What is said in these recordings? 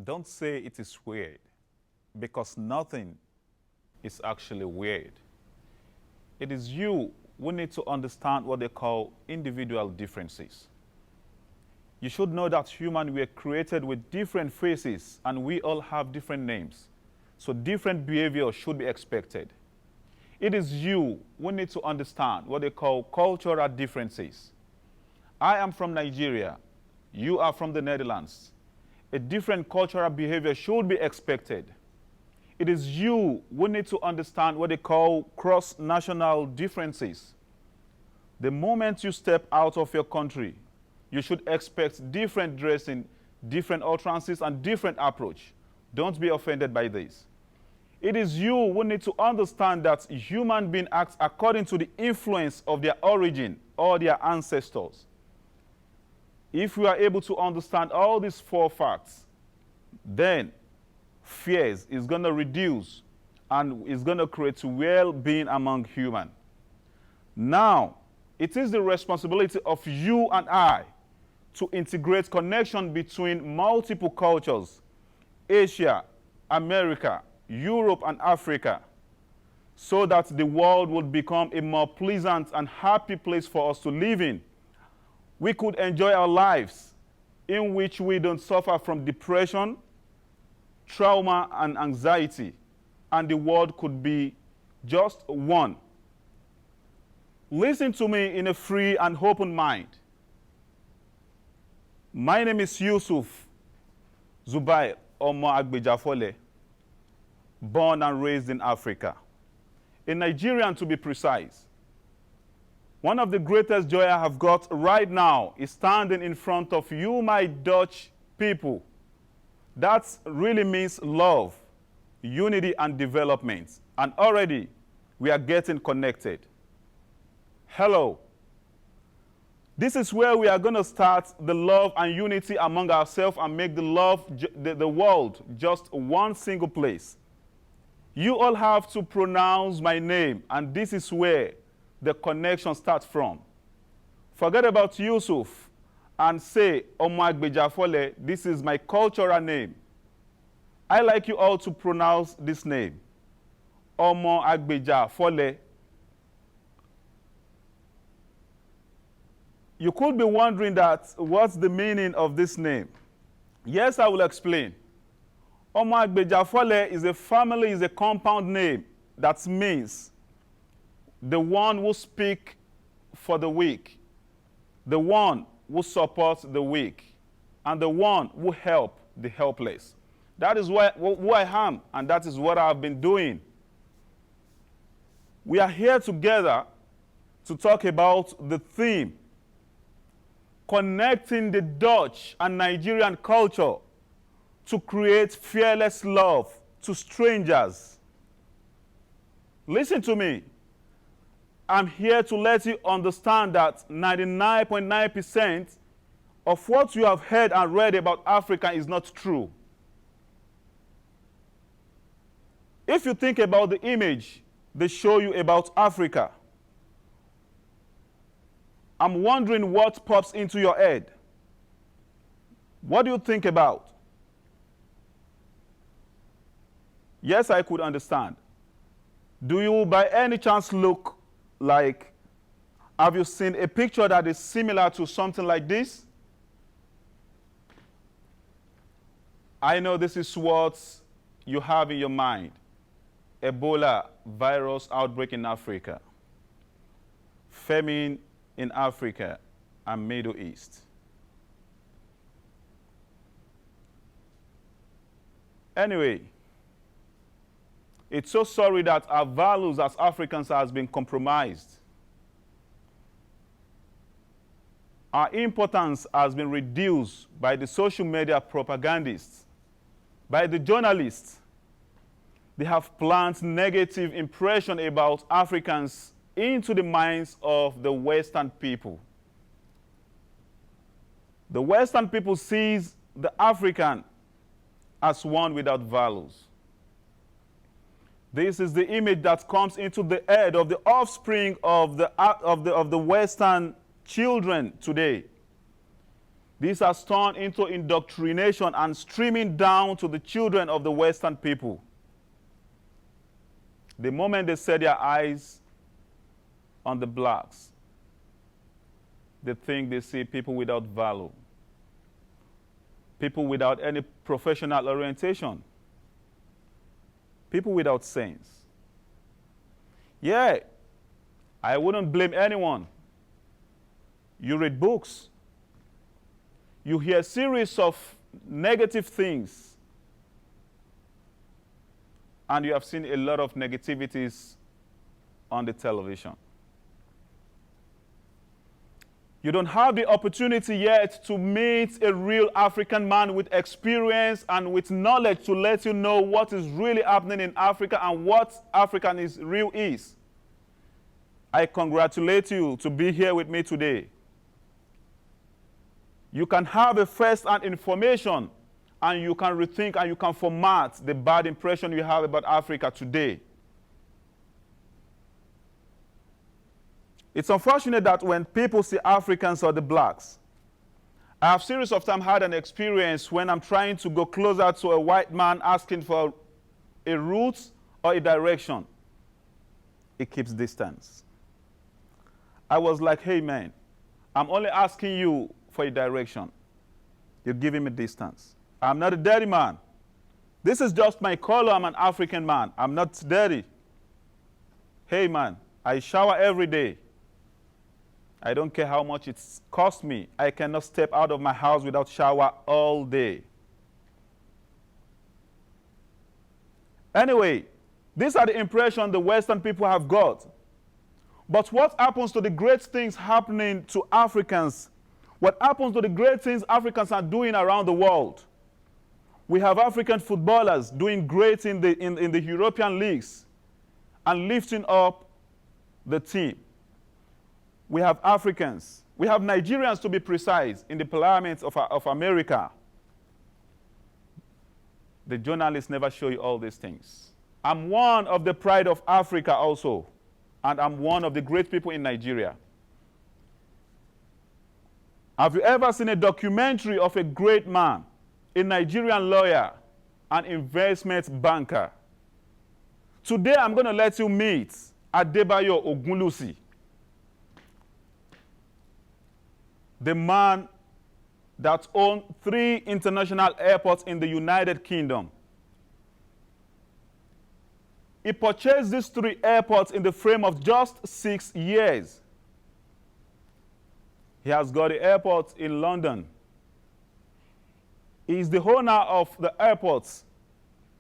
Don't say it is weird, because nothing is actually weird. It is you who need to understand what they call individual differences. You should know that humans were created with different faces and we all have different names. So different behavior should be expected. It is you who need to understand what they call cultural differences. I am from Nigeria. You are from the Netherlands. A different cultural behavior should be expected. It is you who need to understand what they call cross-national differences. The moment you step out of your country, you should expect different dressing, different utterances, and different approach. Don't be offended by this. It is you who need to understand that human beings act according to the influence of their origin or their ancestors. If we are able to understand all these four facts, then fears is going to reduce and is going to create well-being among humans. Now, it is the responsibility of you and I to integrate connection between multiple cultures, Asia, America, Europe, and Africa, so that the world would become a more pleasant and happy place for us to live in. We could enjoy our lives in which we don't suffer from depression, trauma, and anxiety, and the world could be just one. Listen to me in a free and open mind. My name is Yusef Omo Agbejafole, born and raised in Africa, a Nigerian to be precise. One of the greatest joy I have got right now is standing in front of you, my Dutch people. That really means love, unity, and development. And already we are getting connected. Hello. This is where we are going to start the love and unity among ourselves and make the world just one single place. You all have to pronounce my name, and this is where the connection starts from. Forget about Yusuf and say Omo Agbejafole. This is my cultural name. I like you all to pronounce this name, Omo Agbejafole. You could be wondering that what's the meaning of this name? Yes, I will explain. Omo Agbejafole is a compound name that means the one who speaks for the weak, the one who supports the weak, and the one who helps the helpless. That is who I am, and that is what I've been doing. We are here together to talk about the theme, connecting the Dutch and Nigerian culture to create fearless love to strangers. Listen to me. I'm here to let you understand that 99.9% of what you have heard and read about Africa is not true. If you think about the image they show you about Africa, I'm wondering what pops into your head. What do you think about? Yes, I could understand. Do you by any chance look like, have you seen a picture that is similar to something like this? I know this is what you have in your mind. Ebola virus outbreak in Africa. Famine in Africa and Middle East. Anyway, it's so sorry that our values as Africans has been compromised. Our importance has been reduced by the social media propagandists, by the journalists. They have planted negative impression about Africans into the minds of the Western people. The Western people sees the African as one without values. This is the image that comes into the head of the offspring of the Western children today. This has turned into indoctrination and streaming down to the children of the Western people. The moment they set their eyes on the blacks, they think they see people without value, people without any professional orientation, people without sense. Yeah, I wouldn't blame anyone. You read books. You hear a series of negative things. And you have seen a lot of negativities on the television. You don't have the opportunity yet to meet a real African man with experience and with knowledge to let you know what is really happening in Africa and what African is real is. I congratulate you to be here with me today. You can have a first-hand information and you can rethink and you can format the bad impression you have about Africa today. It's unfortunate that when people see Africans or the blacks, I have series of times had an experience when I'm trying to go closer to a white man asking for a route or a direction. It keeps distance. I was like, hey man, I'm only asking you for a direction. You're giving me distance. I'm not a dirty man. This is just my color. I'm an African man. I'm not dirty. Hey man, I shower every day. I don't care how much it costs me. I cannot step out of my house without shower all day. Anyway, these are the impressions the Western people have got. But what happens to the great things happening to Africans? What happens to the great things Africans are doing around the world? We have African footballers doing great in the European leagues and lifting up the team. We have Africans. We have Nigerians, to be precise, in the parliament of America. The journalists never show you all these things. I'm one of the pride of Africa also, and I'm one of the great people in Nigeria. Have you ever seen a documentary of a great man, a Nigerian lawyer, an investment banker? Today I'm going to let you meet Adebayo Ogunlusi, the man that owned 3 international airports in the United Kingdom. He purchased these 3 airports in the frame of just 6 years. He has got the airport in London. He is the owner of the airports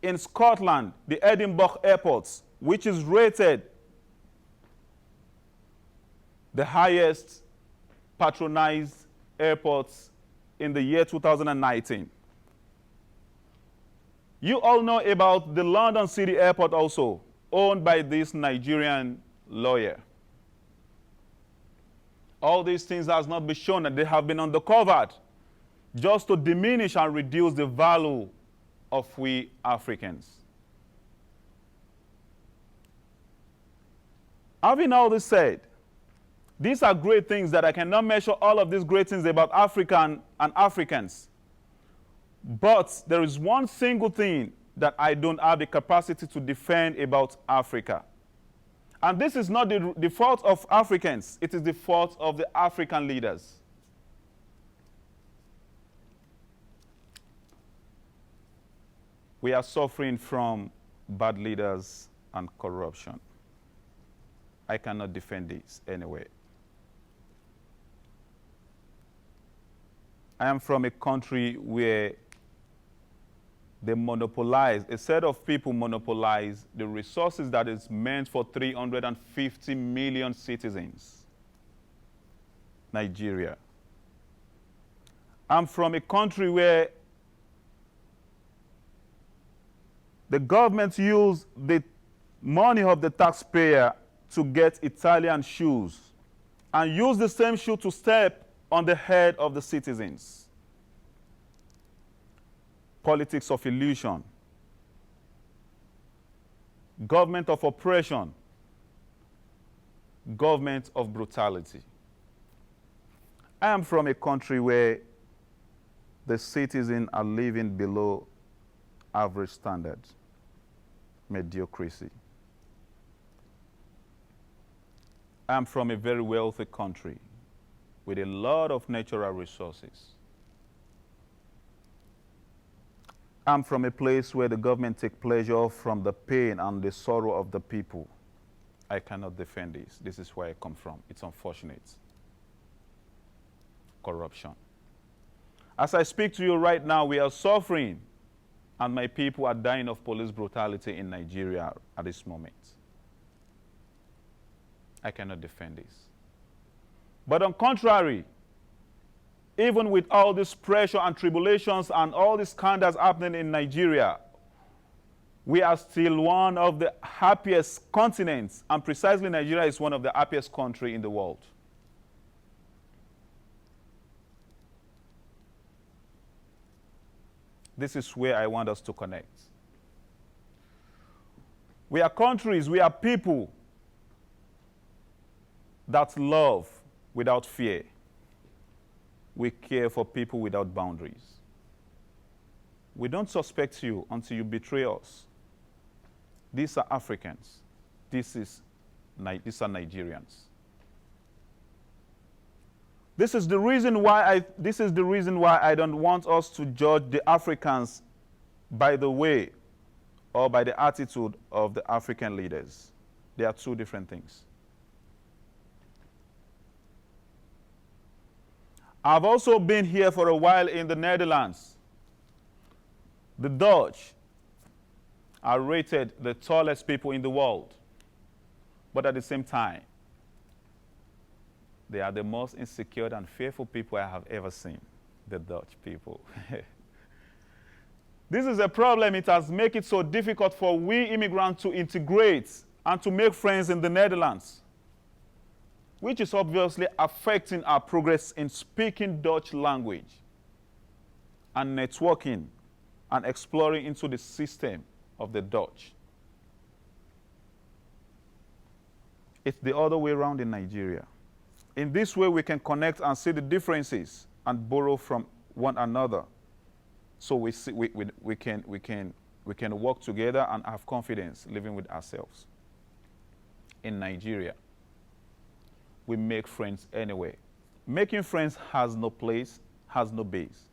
in Scotland, the Edinburgh airports, which is rated the highest patronized airports in the year 2019. You all know about the London City Airport also, owned by this Nigerian lawyer. All these things has not been shown, and they have been undercovered just to diminish and reduce the value of we Africans. Having all this said, these are great things that I cannot measure all of these great things about Africa and Africans. But there is one single thing that I don't have the capacity to defend about Africa. And this is not the fault of Africans. It is the fault of the African leaders. We are suffering from bad leaders and corruption. I cannot defend this anyway. I am from a country where they monopolize, a set of people monopolize the resources that is meant for 350 million citizens. Nigeria. I'm from a country where the government use the money of the taxpayer to get Italian shoes and use the same shoe to step on the head of the citizens. Politics of illusion. Government of oppression. Government of brutality. I am from a country where the citizens are living below average standards, mediocrity. I'm from a very wealthy country with a lot of natural resources. I'm from a place where the government takes pleasure from the pain and the sorrow of the people. I cannot defend this. This is where I come from. It's unfortunate. Corruption. As I speak to you right now, we are suffering, and my people are dying of police brutality in Nigeria at this moment. I cannot defend this. But on contrary, even with all this pressure and tribulations and all these scandals happening in Nigeria, we are still one of the happiest continents, and precisely Nigeria is one of the happiest countries in the world. This is where I want us to connect. We are countries, we are people that love without fear. We care for people without boundaries. We don't suspect you until you betray us. These are Africans. These are Nigerians. This is the reason why I don't want us to judge the Africans by the way or by the attitude of the African leaders. They are two different things. I've also been here for a while in the Netherlands. The Dutch are rated the tallest people in the world, but at the same time, they are the most insecure and fearful people I have ever seen, the Dutch people. This is a problem. It has made it so difficult for we immigrants to integrate and to make friends in the Netherlands, which is obviously affecting our progress in speaking Dutch language and networking and exploring into the system of the Dutch. It's the other way around in Nigeria. In this way, we can connect and see the differences and borrow from one another. So we can work together and have confidence living with ourselves. In Nigeria, we make friends anyway. Making friends has no place, has no base.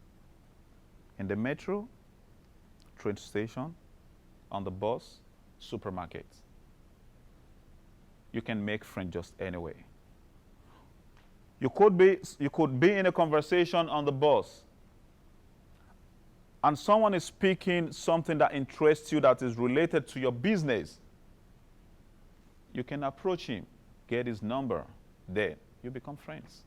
In the metro, train station, on the bus, supermarket. You can make friends just anyway. You could be in a conversation on the bus, and someone is speaking something that interests you that is related to your business. You can approach him, get his number, then you become friends.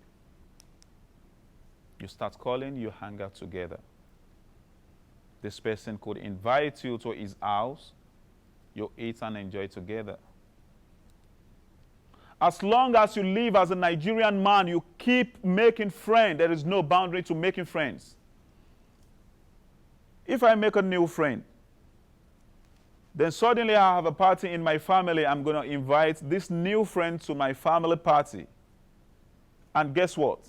You start calling, you hang out together. This person could invite you to his house, you eat and enjoy together. As long as you live as a Nigerian man, you keep making friends. There is no boundary to making friends. If I make a new friend, then suddenly I have a party in my family. I'm going to invite this new friend to my family party. And guess what?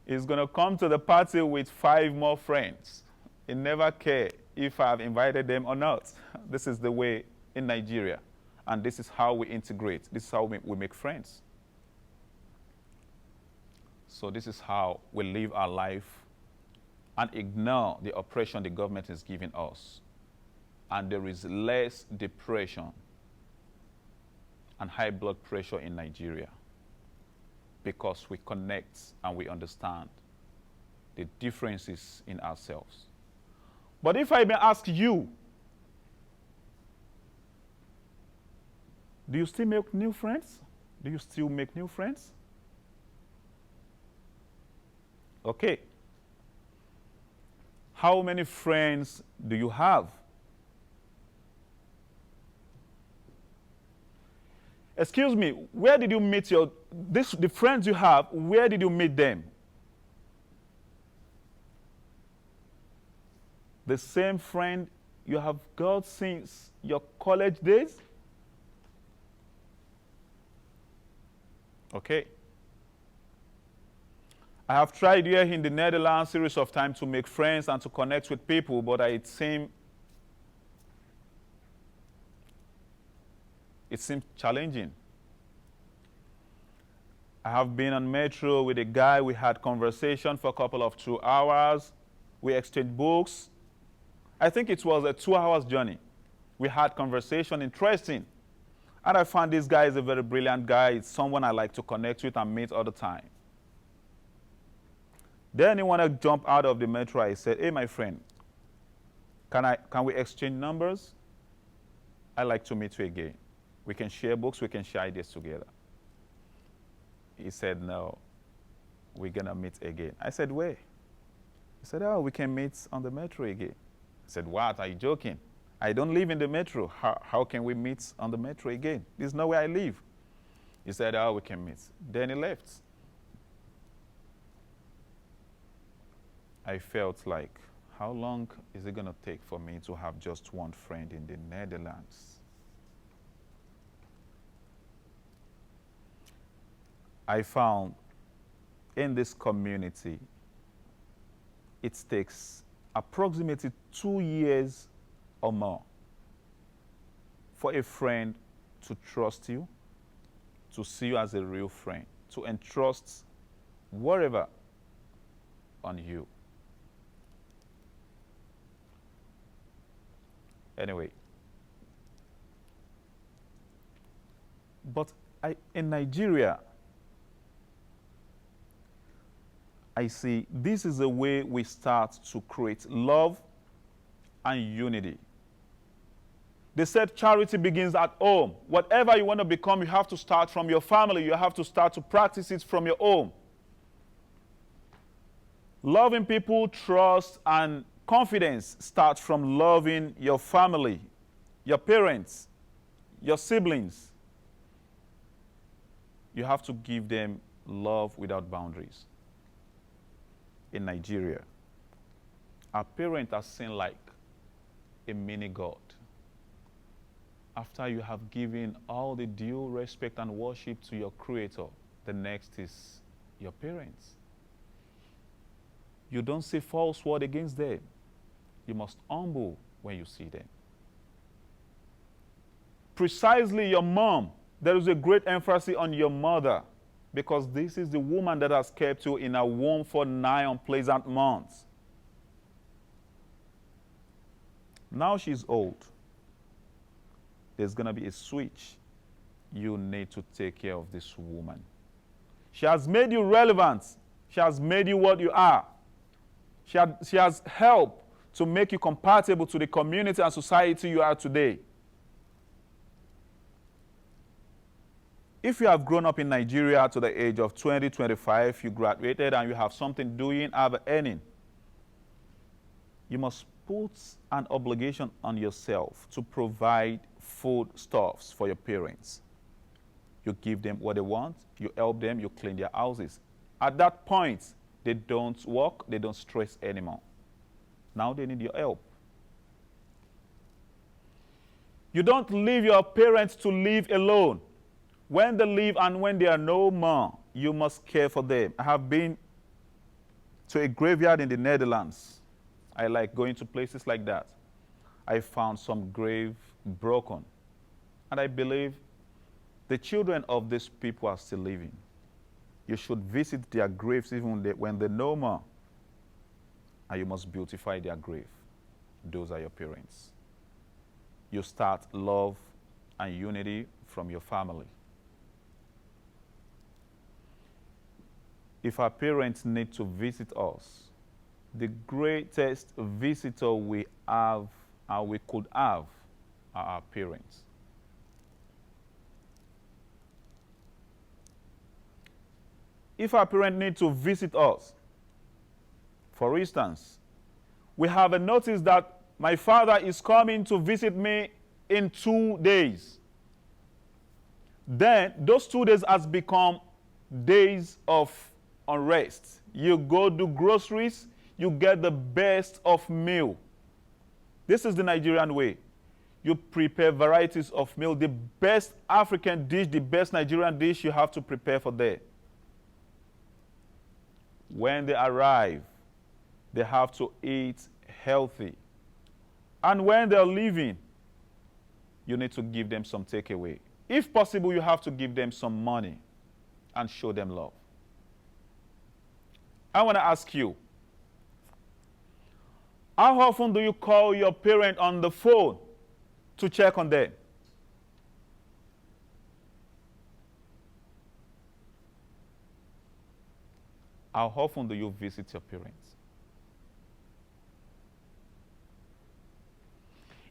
He's going to come to the party with 5 more friends. He never cares if I've invited them or not. This is the way in Nigeria. And this is how we integrate. This is how we make friends. So this is how we live our life and ignore the oppression the government is giving us. And there is less depression and high blood pressure in Nigeria because we connect and we understand the differences in ourselves. But if I may ask you, do you still make new friends? Do you still make new friends? Okay. How many friends do you have? Excuse me, where did you meet the friends you have, where did you meet them? The same friend you have got since your college days? Okay. I have tried here in the Netherlands series of time to make friends and to connect with people, but it seemed challenging. I have been on metro with a guy. We had conversation for a couple of 2 hours. We exchanged books. I think it was a 2 hours journey. We had conversation, interesting. And I found this guy is a very brilliant guy. It's someone I like to connect with and meet all the time. Then he wanted to jump out of the metro. I said, hey, my friend, can we exchange numbers? I'd like to meet you again. We can share books, we can share ideas together. He said, no, we're going to meet again. I said, where? He said, oh, we can meet on the metro again. I said, what? Are you joking? I don't live in the metro. How can we meet on the metro again? This is not where I live. He said, oh, we can meet. Then he left. I felt like, how long is it going to take for me to have just one friend in the Netherlands? I found in this community, it takes approximately 2 years or more for a friend to trust you, to see you as a real friend, to entrust whatever on you. Anyway, but in Nigeria, I see this is a way we start to create love and unity. They said charity begins at home. Whatever you want to become, you have to start from your family. You have to start to practice it from your home. Loving people, trust, and confidence starts from loving your family, your parents, your siblings. You have to give them love without boundaries. In Nigeria, our parents are seen like a mini God. After you have given all the due respect and worship to your Creator, the next is your parents. You don't say false word against them. You must humble when you see them. Precisely your mom, there is a great emphasis on your mother, because this is the woman that has kept you in a womb for 9 unpleasant months. Now she's old. There's going to be a switch. You need to take care of this woman. She has made you relevant. She has made you what you are. She has helped to make you compatible to the community and society you are today. If you have grown up in Nigeria to the age of 20, 25, you graduated and you have something doing, have earning, you must put an obligation on yourself to provide foodstuffs for your parents. You give them what they want, you help them, you clean their houses. At that point, they don't work, they don't stress anymore. Now they need your help. You don't leave your parents to live alone. When they leave and when they are no more, you must care for them. I have been to a graveyard in the Netherlands. I like going to places like that. I found some grave broken. And I believe the children of these people are still living. You should visit their graves even when they're no more. And you must beautify their grave. Those are your parents. You start love and unity from your family. If our parents need to visit us, the greatest visitor we have and we could have are our parents. If our parents need to visit us, for instance, we have a notice that my father is coming to visit me in 2 days. Then those 2 days has become days of unrest. You go do groceries, you get the best of meal. This is the Nigerian way. You prepare varieties of meal, the best African dish, the best Nigerian dish you have to prepare for there. When they arrive, they have to eat healthy. And when they're leaving, you need to give them some takeaway. If possible, you have to give them some money and show them love. I want to ask you, how often do you call your parent on the phone to check on them? How often do you visit your parents?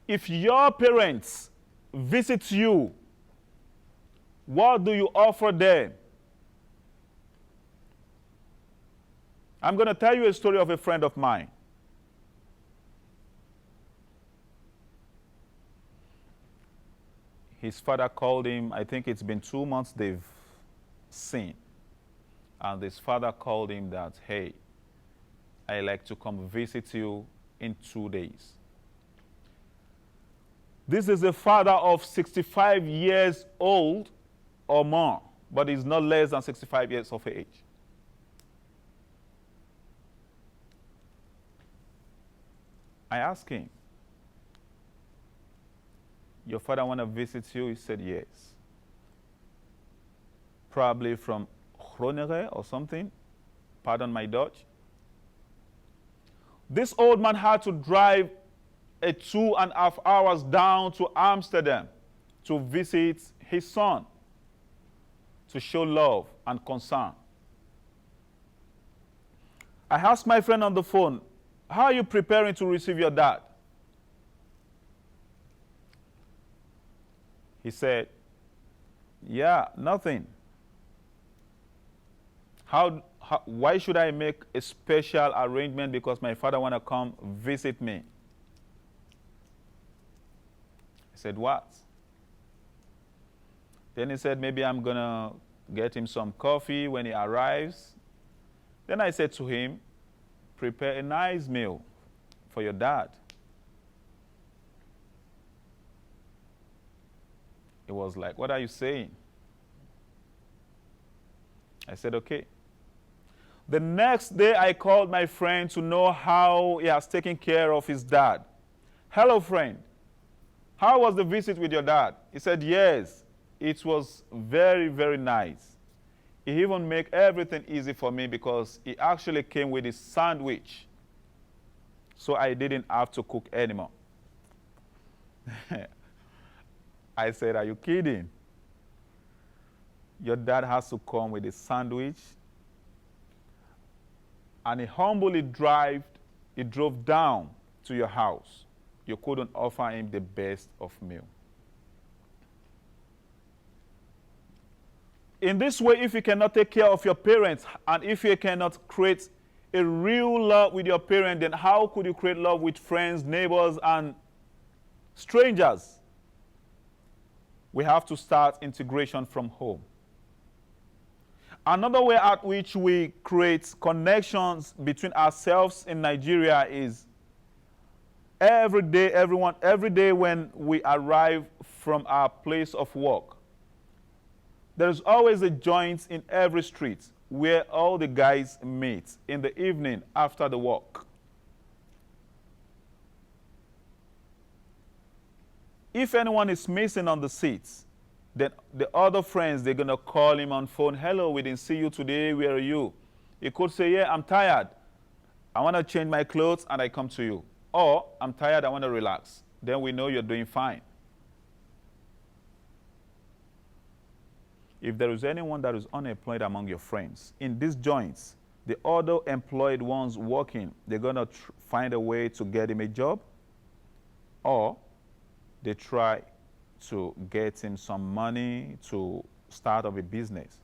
If your parents visit you, what do you offer them? I'm going to tell you a story of a friend of mine. His father called him, I think it's been 2 months they've seen. And his father called him that, hey, I like to come visit you in 2 days. This is a father of 65 years old or more, but he's not less than 65 years of age. I asked him, your father want to visit you? He said yes. Probably from Groningen or something. Pardon my Dutch. This old man had to drive 2.5 hours down to Amsterdam to visit his son, to show love and concern. I asked my friend on the phone, how are you preparing to receive your dad? He said, yeah, nothing. Why should I make a special arrangement because my father want to come visit me? I said, what? Then he said, maybe I'm going to get him some coffee when he arrives. Then I said to him, prepare a nice meal for your dad. He was like, what are you saying? I said, okay. The next day, I called my friend to know how he has taken care of his dad. Hello, friend. How was the visit with your dad? He said, yes, it was very, very nice. He even made everything easy for me because he actually came with his sandwich. So I didn't have to cook anymore. I said, are you kidding? Your dad has to come with a sandwich. And he humbly drove down to your house. You couldn't offer him the best of meal. In this way, if you cannot take care of your parents, and if you cannot create a real love with your parents, then how could you create love with friends, neighbors, and strangers? We have to start integration from home. Another way at which we create connections between ourselves in Nigeria is every day when we arrive from our place of work, there's always a joint in every street where all the guys meet in the evening after the work. If anyone is missing on the seats, then the other friends, they're going to call him on phone. Hello, we didn't see you today. Where are you? He could say, yeah, I'm tired. I want to change my clothes and I come to you. Or, I'm tired, I want to relax. Then we know you're doing fine. If there is anyone that is unemployed among your friends, in these joints, the other employed ones working, they're going to find a way to get him a job, or they try to get him some money to start up a business.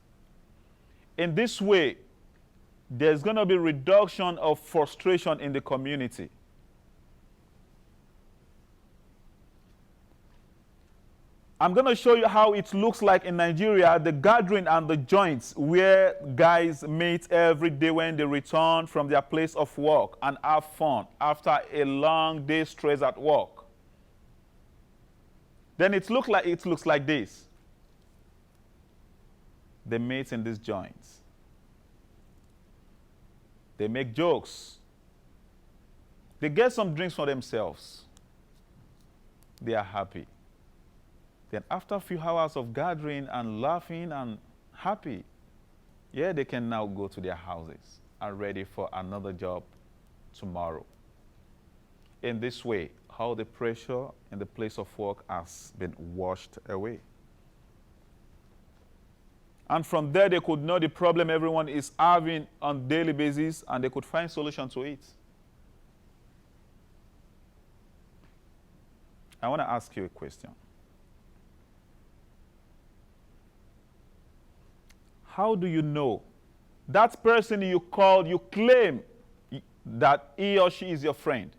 In this way, there's going to be reduction of frustration in the community. I'm going to show you how it looks like in Nigeria, the gathering and the joints where guys meet every day when they return from their place of work and have fun after a long day stress at work. Then it looks like this. They meet in these joints. They make jokes. They get some drinks for themselves. They are happy. Then after a few hours of gathering and laughing and happy, they can now go to their houses and ready for another job tomorrow. In this way, how the pressure in the place of work has been washed away. And from there, they could know the problem everyone is having on a daily basis, and they could find solution to it. I want to ask you a question. How do you know that person you called, you claim that he or she is your friend?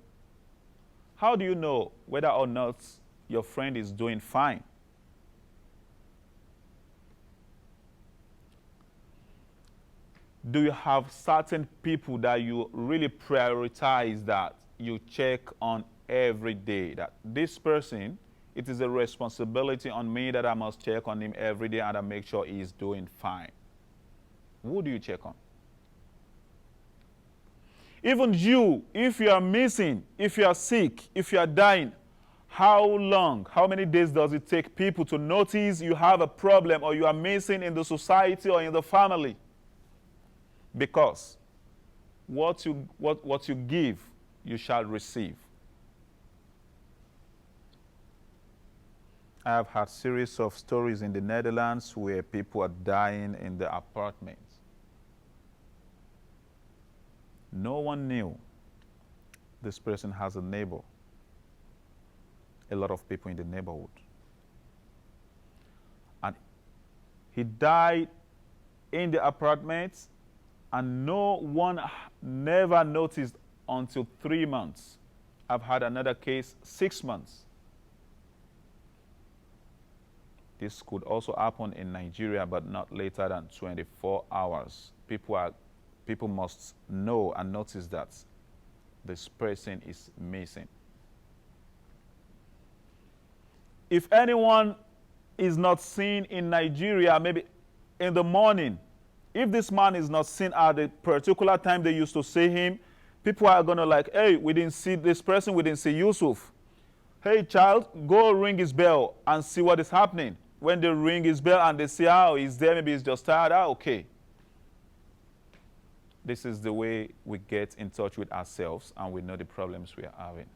How do you know whether or not your friend is doing fine? Do you have certain people that you really prioritize, that you check on every day? That this person, it is a responsibility on me that I must check on him every day and I make sure he is doing fine. Who do you check on? Even you, if you are missing, if you are sick, if you are dying, how long, how many days does it take people to notice you have a problem or you are missing in the society or in the family? Because what you give, you shall receive. I have had series of stories in the Netherlands where people are dying in the apartments. No one knew this person has a neighbor, a lot of people in the neighborhood. And he died in the apartments, and no one never noticed until 3 months. I've had another case, 6 months. This could also happen in Nigeria, but not later than 24 hours. People must know and notice that this person is missing. If anyone is not seen in Nigeria, maybe in the morning, if this man is not seen at the particular time they used to see him, people are going to like, hey, we didn't see this person, we didn't see Yusuf. Hey, child, go ring his bell and see what is happening. When they ring his bell and they see, oh, he's there, maybe he's just tired, okay. This is the way we get in touch with ourselves and we know the problems we are having.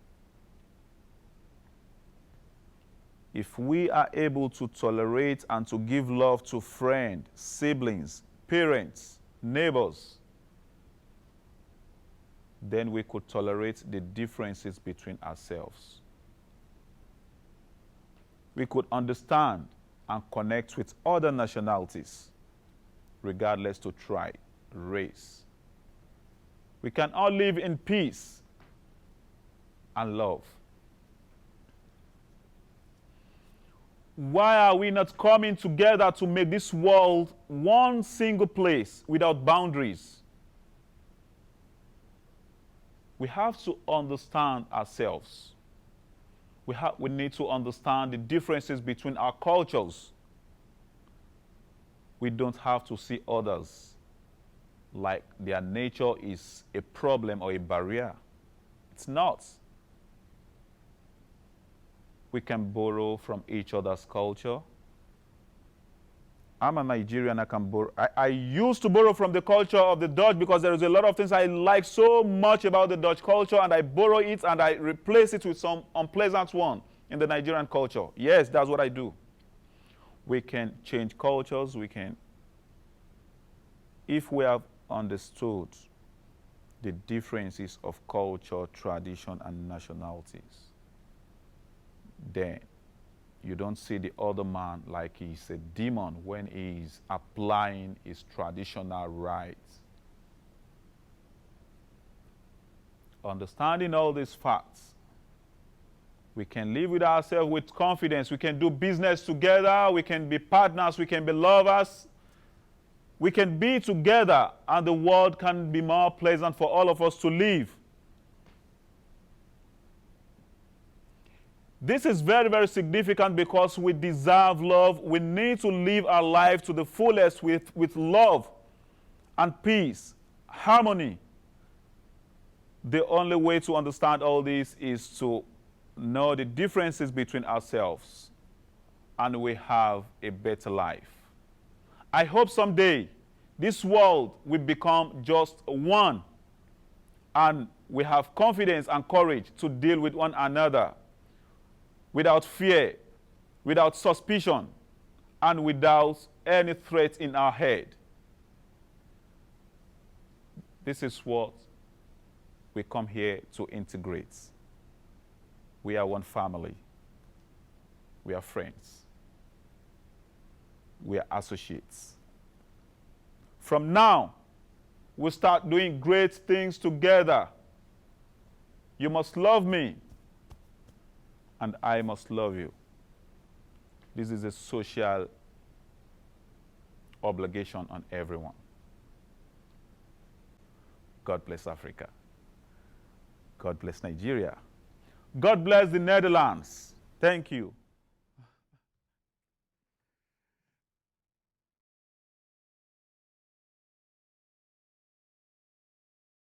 If we are able to tolerate and to give love to friends, siblings, parents, neighbors, then we could tolerate the differences between ourselves. We could understand and connect with other nationalities, regardless to tribe, race. We can all live in peace and love. Why are we not coming together to make this world one single place without boundaries? We have to understand ourselves. We need to understand the differences between our cultures. We don't have to see others like their nature is a problem or a barrier. It's not. We can borrow from each other's culture. I'm a Nigerian, I can borrow. I used to borrow from the culture of the Dutch because there is a lot of things I like so much about the Dutch culture, and I borrow it and I replace it with some unpleasant one in the Nigerian culture. Yes, that's what I do. We can change cultures, if we have understood the differences of culture, tradition, and nationalities, then you don't see the other man like he's a demon when he's applying his traditional rights. Understanding all these facts, we can live with ourselves with confidence. We can do business together. We can be partners. We can be lovers. We can be together, and the world can be more pleasant for all of us to live. This is very, very significant because we deserve love. We need to live our life to the fullest with love and peace, harmony, The only way to understand all this is to know the differences between ourselves, and we have a better life. I hope someday this world will become just one, and we have confidence and courage to deal with one another without fear, without suspicion, and without any threat in our head. This is what we come here to integrate. We are one family. We are friends. We are associates. From now, we'll start doing great things together. You must love me, and I must love you. This is a social obligation on everyone. God bless Africa. God bless Nigeria. God bless the Netherlands. Thank you.